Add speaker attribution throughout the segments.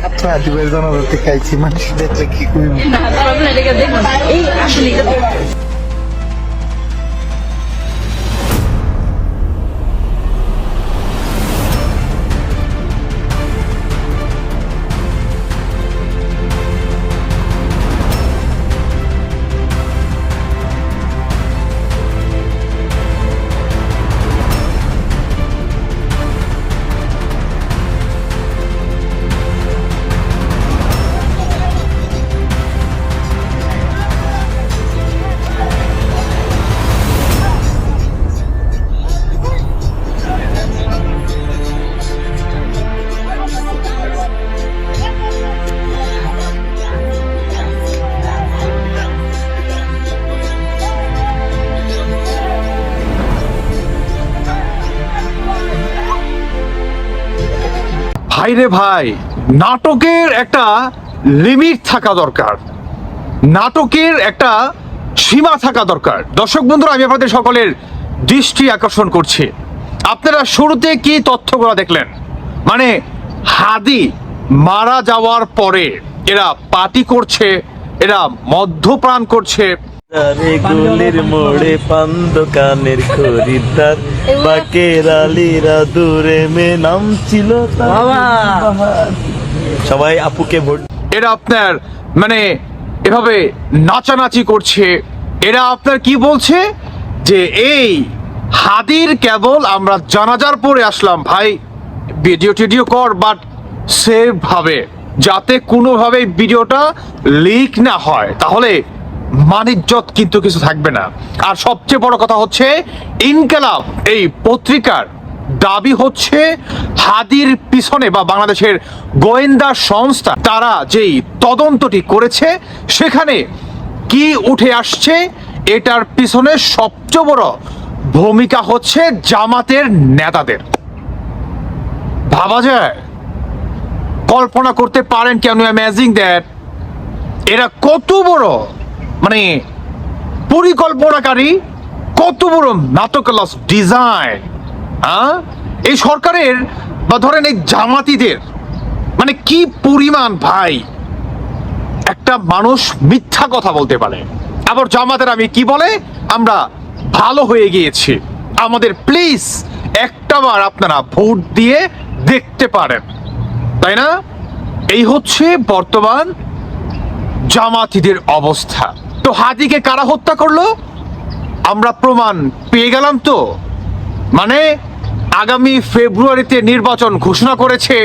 Speaker 1: আচ্ছা দুবের জন্য রুটি খাইছি মানুষ দেখলে কি করবো
Speaker 2: ভাই রে ভাই, নাটকের একটা লিমিট থাকা দরকার, নাটকের একটা সীমা থাকা দরকার। দর্শক বন্ধুরা, আমি আপনাদের সকলের দৃষ্টি আকর্ষণ করছি। আপনারা শুরুতে কি তথ্যগুলো দেখলেন? মানে হাদি মারা যাওয়ার পরে এরা পার্টি করছে, এরা মদ্যপান করছে।
Speaker 3: গুলির মোড়ে পান দোকানের খরিদ্দার বাকের আলীরা দূরে মে নাম ছিল সবাই আপুকে ভোট।
Speaker 2: এরা আপনার মানে এভাবে নাচানাচি করছে। এরা আপনার কি বলছে যে এই হাদির কেবল আমরা জানাজার পরে আসলাম। ভাই ভিডিও টিডিও কর, বাট সেভ ভাবে, যাতে কোনোভাবে ভিডিওটা লিক না হয়, তাহলে মানিজ্জত কিন্তু কিছু থাকবে না। আর সবচেয়ে বড় কথা হচ্ছে, ইনকালাব এই পত্রিকার দাবি হচ্ছে হাদির পিছনে বা বাংলাদেশের গোয়েন্দা সংস্থা তারা যেই তদন্তটি করেছে সেখানে কি উঠে আসছে, এটার পিছনে সবচেয়ে বড় ভূমিকা হচ্ছে জামাতের নেতাদের। ভাবা যায়, কল্পনা করতে পারেন? কেন অ্যামেজিং দ্যাট এরা কত বড় মানে পরিকল্পনাকারী, কত বড় নাটকলাস ডিজাইন। এই সরকারের বা ধরেন এই জামাতিদের মানে কি পরিমাণ ভাই একটা মানুষ মিথ্যা কথা বলতে পারে। আবার জামাতের আমি কি বলে, আমরা ভালো হয়ে গিয়েছি, আমাদের প্লিজ একটাবার আপনারা ভোট দিয়ে দেখতে পারেন, তাই না? এই হচ্ছে বর্তমান জামাতিদের অবস্থা। তো হাদিকে কারা হত্যা করলো আমরা প্রমাণ পেয়ে গেলাম। তো মানে আগামী ফেব্রুয়ারিতে নির্বাচন ঘোষণা করেছে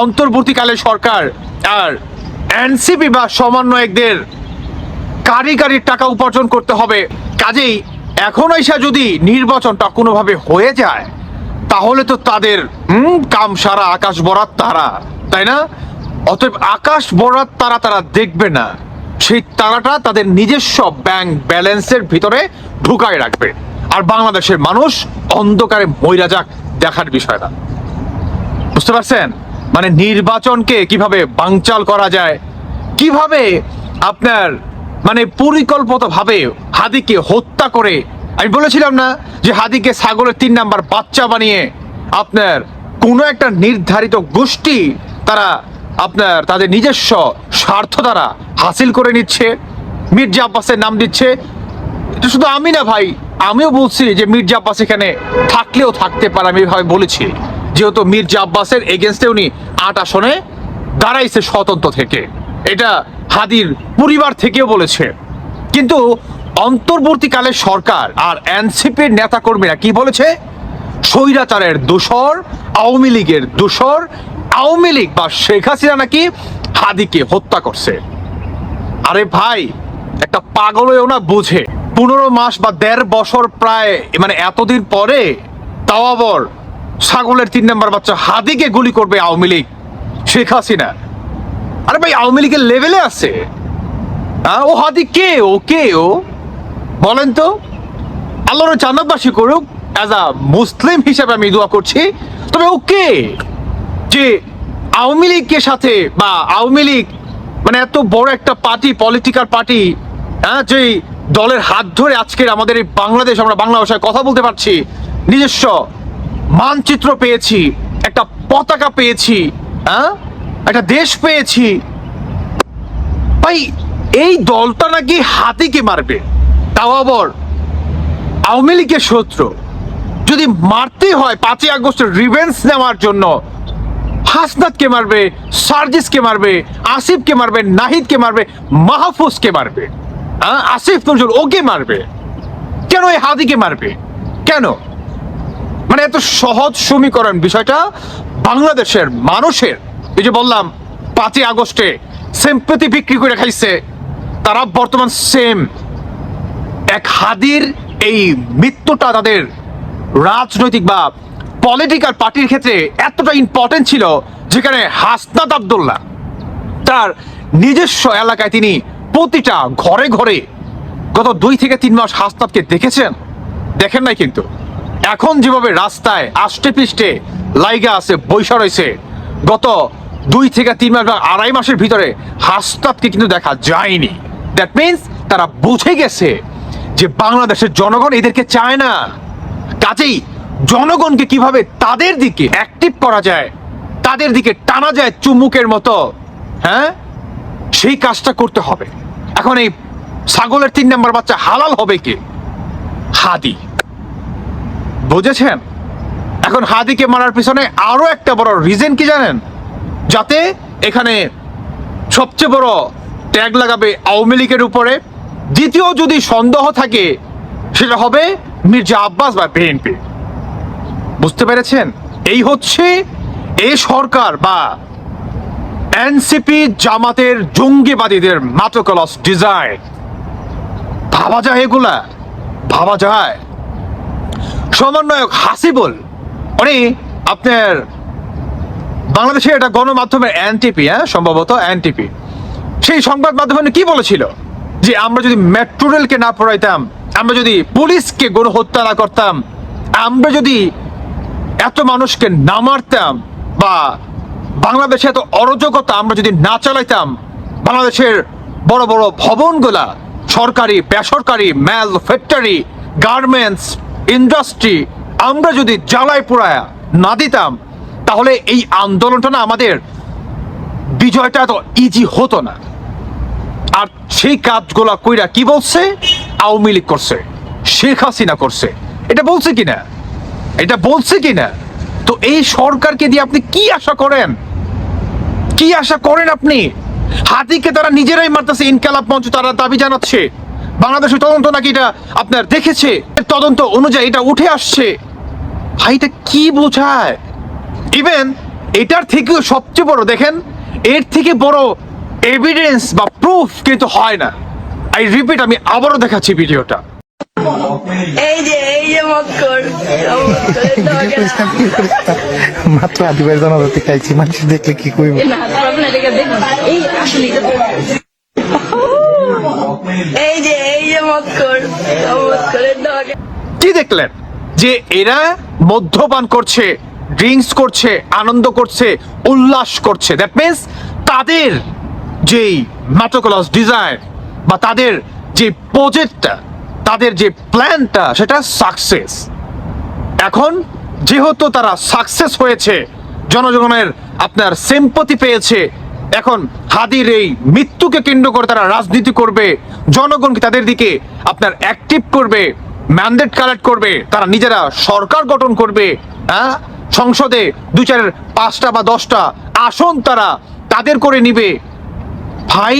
Speaker 2: অন্তর্বর্তীকালে সরকার, আর এনসিপি বা সমন্বয়কদের কারি কারি টাকা উপার্জন করতে হবে। কাজেই এখন এসে যদি নির্বাচনটা কোনোভাবে হয়ে যায়, তাহলে তো তাদের কাম সারা আকাশ বরাত তারা, তাই না? অতএব আকাশ বরাত তারা তারা দেখবে না, সেই তারাটা তাদের নিজস্ব ব্যাংক ব্যালেন্সের ভিতরে ঢুকায় রাখবে। আর বাংলাদেশের মানুষ অন্ধকারে মইরা যাক, দেখার বিষয় না। বুঝতে পারছেন? মানে নির্বাচনকে কিভাবে বানচাল করা যায়, কিভাবে আপনার মানে পরিকল্পিতভাবে হাদিকে হত্যা করে। আমি বলেছিলাম না যে হাদিকে ছাগলের 3 নাম্বার বাচ্চা বানিয়ে আপনার কোনো একটা নির্ধারিত গোষ্ঠী তারা আপনার তাদের নিজস্ব স্বার্থ দ্বারা হাসিল করে নিচ্ছে, মির্জা আব্বাসের নাম দিচ্ছে। এটা শুধু আমি না ভাই, আমিও বলছি যে মির্জা আব্বাস এখানে থাকলেও থাকতে পারে। আমি ভাবে বলেছি, যেহেতু মির্জা আব্বাসের এগেনস্টে উনি 8 আসনে দাঁড়াইছে স্বতন্ত্র থেকে, এটা হাদির পরিবার থেকেও বলেছে। কিন্তু অন্তর্বর্তীকালে সরকার আর এনসিপির নেতাকর্মীরা কি বলেছে? স্বৈরাচারের দোসর, আওয়ামী লীগের দোসর, আওয়ামী লীগ বা শেখ হাসিনা নাকি হাদিকে হত্যা করছে। আরে ভাই, একটা পাগলও না বুঝে 15 মাস বা 1.5 বছর প্রায় মানে এতদিন পরে তাও আবার ছাগলের 3 নাম্বার বাচ্চা হাদিকে গুলি করবে আওয়ামী লীগ, শেখ হাসিনা। আরে ভাই, আওয়ামী লীগের লেভেলে আছে। ও হাদি কে? ও কে? ও বলেন তো? আল্লাহর জান্নাতবাসী করুক, অ্যাজ আ মুসলিম হিসেবে আমি দোয়া করছি। তবে ও কে যে আওয়ামী লীগের সাথে বা আওয়ামী লীগ মানে এত বড় একটা পার্টি, পলিটিক্যাল পার্টি, যে দলের হাত ধরে আজকের আমাদের এই বাংলাদেশ, আমরা বাংলা ভাষায় কথা বলতে পারছি, নিজস্ব মানচিত্র পেয়েছি, একটা পতাকা পেয়েছি, হ্যাঁ, একটা দেশ পেয়েছি। ভাই এই দলটা নাকি হাতিকে মারবে, তাও আবার আওয়ামী লীগের শত্রু। যদি মারতে হয় 5ই আগস্টের রিভেঞ্জ নেওয়ার জন্য, হাসনাতকে মারবে, সার্জিসকে মারবে, আসিফকে মারবে, নাহিদকে মারবে, মাহফুজকে মারবে, আসিফ নজরুল ওকে মারবে। কেন এই হাদিকে মারবে? কেন? মানে এত সহজ সমীকরণ বিষয়টা বাংলাদেশের মানুষের। এই যে বললাম 5ই আগস্টে সিম্পথি বিক্রি করে খাইছে, তারা বর্তমান সেম এক হাদির এই মৃত্যুটা তাদের রাজনৈতিক বা পলিটিক্যাল পার্টির ক্ষেত্রে এতটা ইম্পর্টেন্ট ছিল, যেখানে হাসনাত আব্দুল্লাহ তার নিজস্ব এলাকায় তিনি প্রতিটা ঘরে ঘরে গত 2 থেকে 3 মাস হাসনাতকে দেখেছেন? দেখেন নাই। কিন্তু এখন যেভাবে রাস্তায় আষ্টে পৃষ্ঠে লাইগা আছে, বৈশা রয়েছে, গত 2 থেকে 3 মাস বা 2.5 মাসের ভিতরে হাসনাতকে কিন্তু দেখা যায়নি। দ্যাট মিনস তারা বুঝে গেছে যে বাংলাদেশের জনগণ এদেরকে চায় না। কাজেই জনগণকে কিভাবে তাদের দিকে অ্যাক্টিভ করা যায়, তাদের দিকে টানা যায় চুমুকের মতো, হ্যাঁ, সেই কাজটা করতে হবে। এখন এই ছাগলের 3 নম্বর বাচ্চা হালাল হবে কে? হাদি। বুঝেছেন? এখন হাদিকে মারার পিছনে আরো একটা বড় রিজন কি জানেন? যাতে এখানে সবচেয়ে বড় ট্যাগ লাগাবে আওয়ামী লীগের উপরে। দ্বিতীয় যদি সন্দেহ থাকে সেটা হবে মির্জা আব্বাস বা বিএনপি। বুঝতে পেরেছেন? এই হচ্ছে এই সরকার বা এনসিপি জামাতের জঙ্গিবাদীদের মাটোকলস ডিজাইন। ভাবা যায় এগুলা? ভাবা যায়? সমন্বয়ক হাসিবুল উনি আপনার বাংলাদেশের একটা গণমাধ্যমের এনটিপি, সম্ভবত এনটিপি, সেই সংবাদ মাধ্যমে কি বলেছিল যে আমরা যদি মেট্রো রেলকে না পড়াইতাম, আমরা যদি পুলিশকে গণহত্যা না করতাম, আমরা যদি এত মানুষকে না মারতাম, বা বাংলাদেশে এত অরাজকতা আমরা যদি না চালাইতাম, বাংলাদেশের বড় বড় ভবনগুলা সরকারি বেসরকারি ম্যাল ফ্যাক্টরি গার্মেন্টস ইন্ডাস্ট্রি আমরা যদি জ্বালায় পোড়ায় না দিতাম, তাহলে এই আন্দোলনটা না, আমাদের বিজয়টা এত ইজি হতো না। আর সেই কাজগুলা কইরা কি বলছে? আওয়ামী লীগ করছে, শেখ হাসিনা করছে। এটা বলছে কিনা? এটা বলছে কিনা? তো এই সরকারকে দিয়ে আপনি কি আশা করেন? কি আশা করেন আপনি? হাতিকে তারা নিজেরাই মারতেছে। ইনকালাব মঞ্চ তারা দাবি জানাচ্ছে, বাংলাদেশের তদন্ত নাকি এটা আপনার দেখেছে, তদন্ত অনুযায়ী এটা উঠে আসছে। ভাই এটা কি বোঝায়? ইভেন এটার থেকেও সবচেয়ে বড় দেখেন, এর থেকে বড় এভিডেন্স বা প্রুফ কিন্তু হয় না। আই রিপিট, আমি আবারও দেখাচ্ছি ভিডিওটা।
Speaker 4: এই যে মক্কর
Speaker 1: মাত্র আদিবাসী জনজাতি খাইছি, মানুষ দেখলে কি কইব?
Speaker 4: না প্রবলেম এটা দেখুন। এই আসলে এই যে মক্কর মক্করের দোকান।
Speaker 2: কি দেখলেন? যে এরা মদ্যপান করছে, ড্রিঙ্কস করছে, আনন্দ করছে, উল্লাস করছে। দ্যাট মিনস তাদের যেই ম্যাটোকলস ডিজাইন বা তাদের যে প্রজেক্টটা, তাদের যে প্ল্যানটা, সেটা সাকসেস। এখন যেহেতু তারা সাকসেস হয়েছে, জনগণের আপনার সিম্পথি পেয়েছে, এখন হাদির এই মৃত্যুকে কেন্দ্র করে তারা রাজনীতি করবে, জনগণকে তাদের দিকে আপনার অ্যাক্টিভ করবে, ম্যান্ডেট কালেক্ট করবে, তারা নিজেরা সরকার গঠন করবে, হ্যাঁ, সংসদে 2, 4, 5টা বা 10টা আসন তারা তাদের করে নিবে। ভাই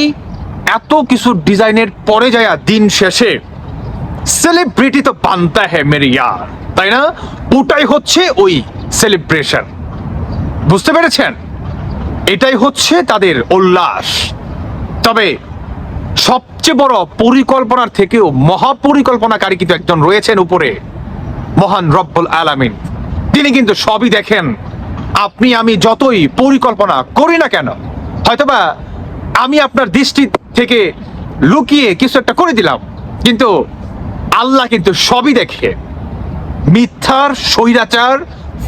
Speaker 2: এত কিছু ডিজাইনের পরে যায় দিন শেষে সেলিব্রিটি তো বানতা হ্যায় মেরে ইয়ার, তাই না? ওটাই হচ্ছে ওই সেলিব্রেশন। বুঝতে পেরেছেন? এটাই হচ্ছে তাদের উল্লাস। তবে সবচেয়ে বড় পরিকল্পনার থেকেও মহাপরিকল্পনাকারী কিন্তু একজন রয়েছেন উপরে, মহান রব্বুল আলামিন। তিনি কিন্তু সবই দেখেন। আপনি আমি যতই পরিকল্পনা করি না কেন, হয়তোবা আমি আপনার দৃষ্টি থেকে লুকিয়ে কিছু একটা করে দিলাম, কিন্তু আল্লাহ কিন্তু সবই দেখে। মিথ্যার, স্বৈরাচার,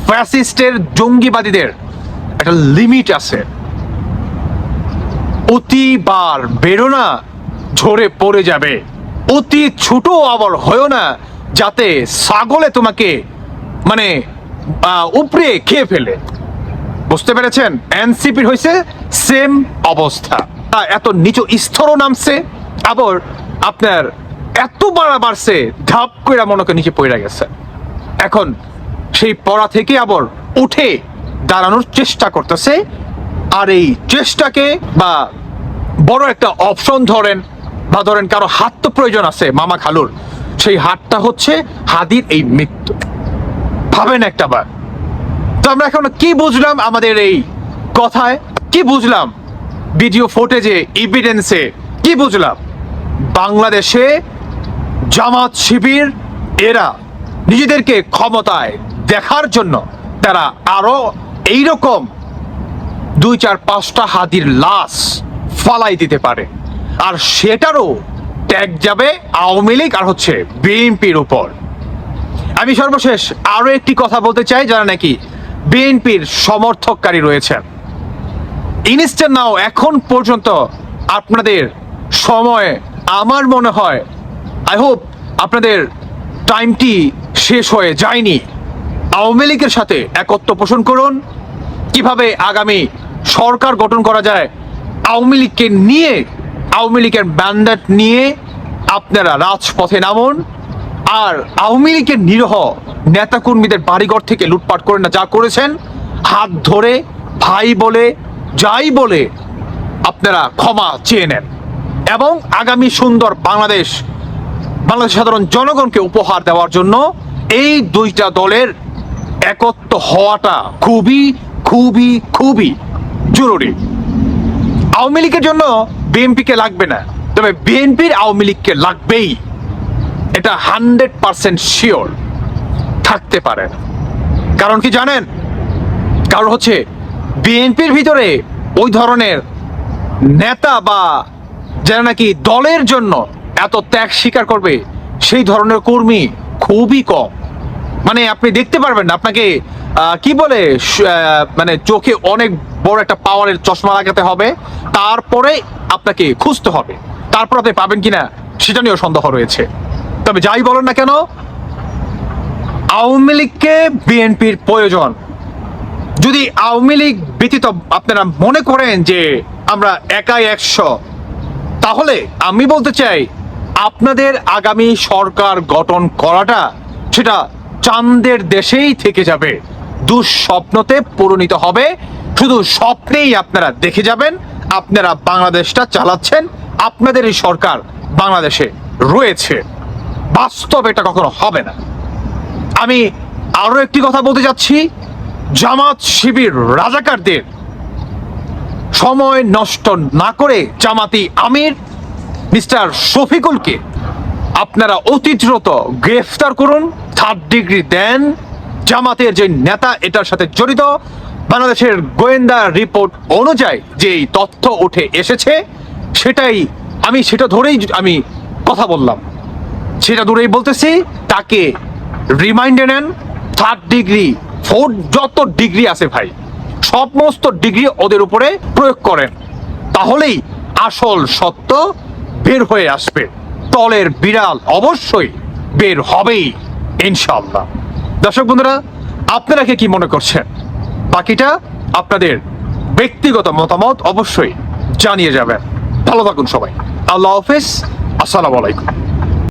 Speaker 2: ফ্যাসিস্টের, জঙ্গিবাদীদের একটা লিমিট আছে। অতিবার বেরো না, ঝরে পড়ে যাবে। অতি ছোট আবার হয়েও না, যাতে ছাগলে তোমাকে মানে উপরে খেয়ে ফেলে। বুঝতে পেরেছেন? এনসিপির হয়েছে সেম অবস্থা, এত নিচু স্তরও নামছে, আবার আপনার এত বাড়ছে ধাপ করে মনে করে নিচে পড়ে গেছে। এখন সেই পড়া থেকে আবার উঠে দাঁড়ানোর চেষ্টা করতেছে। আর এই চেষ্টাকে বা বড় একটা অপশন ধরেন, বা ধরেন কারো হাত তো প্রয়োজন আছে মামা খালুর, সেই হাতটা হচ্ছে হাদির এই মৃত্যু। ভাবেন একটা বার। তো আমরা এখন কি বুঝলাম আমাদের এই কথায়, কি বুঝলাম ভিডিও ফুটেজে, এভিডেন্সে, কি বুঝলাম? বাংলাদেশে জামাত শিবির এরা নিজেদেরকে ক্ষমতায় দেখার জন্য তারা আরো এইরকম 2-4-5টা হাদির লাশ ফালাই দিতে পারে, আর সেটারও ট্যাগ যাবে আওয়ামী লীগ আর হচ্ছে বিএনপির উপর। আমি সর্বশেষ আরো একটি কথা বলতে চাই, যারা নাকি বিএনপির সমর্থককারী রয়েছেন, ইনস্ট্যান্ট নাও এখন পর্যন্ত আপনাদের সময়, আমার মনে হয়, আই হোপ আপনাদের টাইমটি শেষ হয়ে যায়নি। আওয়ামী লীগের সাথে একত্র পোষণ করুন, কিভাবে আগামী সরকার গঠন করা যায়, আওয়ামী লীগকে নিয়ে, আওয়ামী লীগের ম্যান্ডেট নিয়ে আপনারা রাজপথে নামুন। আর আওয়ামী লীগের নিরীহ নেতাকর্মীদের বাড়িঘর থেকে লুটপাট করে না যা করেছেন, হাত ধরে ভাই বলে যাই বলে আপনারা ক্ষমা চেয়ে নেন, এবং আগামী সুন্দর বাংলাদেশ, বাংলাদেশের সাধারণ জনগণকে উপহার দেওয়ার জন্য এই দুইটা দলের একত্র হওয়াটা খুবই খুবই খুবই জরুরি। আওয়ামী লীগের জন্য বিএনপিকে লাগবে না, তবে বিএনপির আওয়ামী লীগকে লাগবেই, এটা 100% শিওর থাকতে পারে। কারণ কি জানেন? কারণ হচ্ছে বিএনপির ভিতরে ওই ধরনের নেতা বা যারা নাকি দলের জন্য এত ত্যাগ স্বীকার করবে, সেই ধরনের কর্মী খুবই কম। মানে আপনি দেখতে পারবেন না, আপনাকে কি বলে, মানে চোখে অনেক বড় একটা পাওয়ারের চশমা লাগাতে হবে, তারপরে আপনাকে খুঁজতে হবে, তারপর আপনি পাবেন কিনা সেটা নিয়েও সন্দেহ রয়েছে। তবে যাই বলেন না কেন, আওয়ামী লীগকে বিএনপির প্রয়োজন। যদি আওয়ামী লীগ ব্যতীত আপনারা মনে করেন যে আমরা একাই 100, তাহলে আমি বলতে চাই আপনাদের আগামী সরকার গঠন করাটা সেটা চাঁদের দেশেই থেকে যাবে, দুঃস্বপ্নতে পরিণত হবে। শুধু স্বপ্নেই আপনারা দেখে যাবেন আপনারা বাংলাদেশটা চালাচ্ছেন, আপনাদের এই সরকার বাংলাদেশে রয়েছে। বাস্তব এটা কখনো হবে না। আমি আরো একটি কথা বলতে যাচ্ছি, জামাত শিবির রাজাকারদের সময় নষ্ট না করে জামাতি আমির মিস্টার শফিকুলকে আপনারা অতি দ্রুত গ্রেফতার করুন, 3rd ডিগ্রি দেন। জামাতের যে নেতা এটার সাথে জড়িত, বাংলাদেশের গোয়েন্দা রিপোর্ট অনুযায়ী যে তথ্য উঠে এসেছে, সেটা ধরেই আমি কথা বললাম, সেটা ধরেই বলতেছি, তাকে রিমাইন্ডে নেন। 3rd ডিগ্রি 4th যত ডিগ্রি আছে ভাই, সমস্ত ডিগ্রি ওদের উপরে প্রয়োগ করেন, তাহলেই আসল সত্য বের হয়ে আসবে। তলের বিড়াল অবশ্যই বের হবেই ইনশাআল্লাহ। দর্শক বন্ধুরা, আপনারা কি মনে করছেন? বাকিটা আপনাদের ব্যক্তিগত মতামত অবশ্যই জানিয়ে যাবেন। ভালো থাকুন সবাই। আল্লাহ হাফেজ, আসসালামু আলাইকুম।